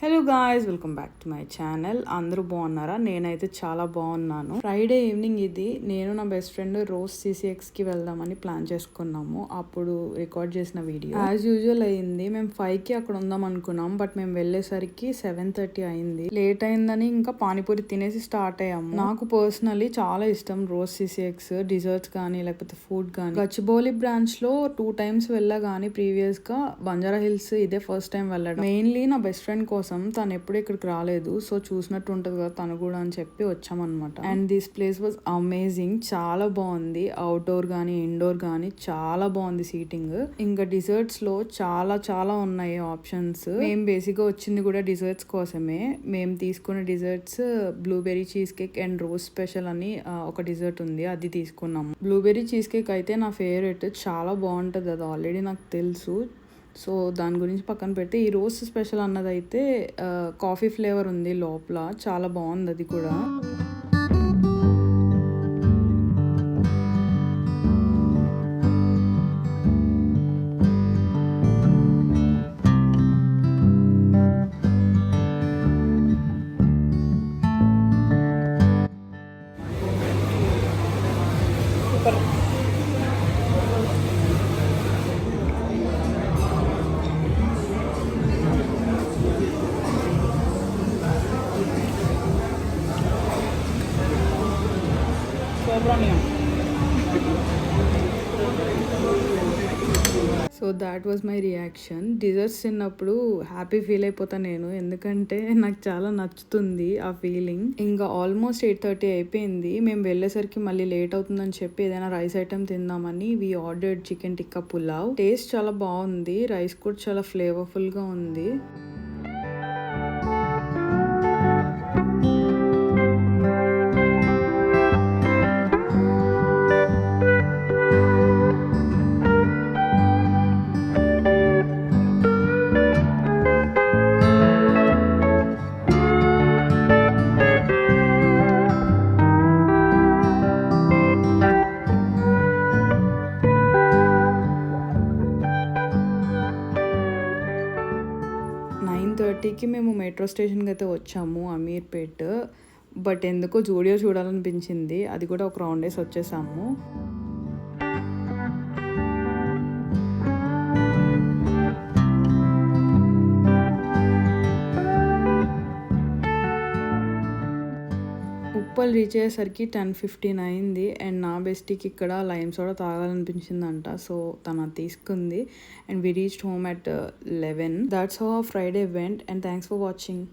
Hello guys, welcome back to my channel. అందరూ బాగున్నారా? నేనైతే చాలా బాగున్నాను. ఫ్రైడే ఈవినింగ్ ఇది. నేను నా బెస్ట్ ఫ్రెండ్ రోజ్ CCXకి వెళ్దామని ప్లాన్ చేసుకున్నాము. అప్పుడు రికార్డ్ చేసిన వీడియో యాజ్ యూజువల్ అయింది. మేము 5కి అక్కడ ఉందాం అనుకున్నాం, బట్ మేము వెళ్ళేసరికి 7:30 అయింది. లేట్ అయిందని ఇంకా పానీపూరి తినేసి స్టార్ట్ అయ్యాము. నాకు పర్సనలీ చాలా ఇష్టం రోజ్ CCX డిజర్ట్స్ కానీ లేకపోతే ఫుడ్ కానీ. గచ్చిబౌలి బ్రాంచ్ లో 2 times వెళ్ళా కానీ ప్రీవియస్ గా బంజారా హిల్స్ ఇదే ఫస్ట్ టైం వెళ్ళడం. మెయిన్లీ నా బెస్ట్ ఫ్రెండ్ కోసం. తను ఎప్పుడు ఇక్కడికి రాలేదు, సో చూసినట్టు ఉంటది కదా తను కూడా అని చెప్పి వచ్చామన్నమాట. And this place was amazing. చాలా బాగుంది. అవుట్డోర్ గానీ ఇండోర్ గానీ చాలా బాగుంది సీటింగ్. ఇంకా డిజర్ట్స్ లో చాలా చాలా ఉన్నాయి ఆప్షన్స్. మేము బేసిక్ గా వచ్చింది కూడా డిజర్ట్స్ కోసమే. మేము తీసుకున్న desserts blueberry cheese cake and rose special అని ఒక డిజర్ట్ ఉంది, అది తీసుకున్నాము. బ్లూబెర్రీ చీజ్ కేక్ అయితే నా ఫేవరెట్. చాలా బాగుంటది, అది ఆల్రెడీ నాకు తెలుసు. సో దాని గురించి పక్కన పెడితే ఈ రోజ్ స్పెషల్ అన్నదైతే కాఫీ ఫ్లేవర్ ఉంది లోపల. చాలా బాగుంది అది కూడా. So that was my reaction. Desserts తిన్నప్పుడు హ్యాపీ ఫీల్ అయిపోతాను నేను, ఎందుకంటే నాకు చాలా నచ్చుతుంది ఆ ఫీలింగ్. ఇంకా ఆల్మోస్ట్ 8:30 అయిపోయింది. మేము వెళ్ళేసరికి మళ్ళీ లేట్ అవుతుందని చెప్పి ఏదైనా రైస్ ఐటమ్ తిందామని we ordered chicken tikka pulao. Taste చాలా బాగుంది, రైస్ కూడా చాలా ఫ్లేవర్ఫుల్ గా ఉంది. కి మేము మెట్రో స్టేషన్కి అయితే వచ్చాము, అమీర్పేట్. బట్ ఎందుకో జూడియో చూడాలనిపించింది, అది కూడా ఒక రౌండ్ వేసి వచ్చేసాము. ఉప్పల్ రీచ్ అయ్యేసరికి 10:15 అయింది. అండ్ నా బెస్టీకి ఇక్కడ లైమ్ సోడా తాగాలనిపించిందంట, సో తను అది తీసుకుంది. And we reached home at 11. That's how Friday went. And thanks for watching.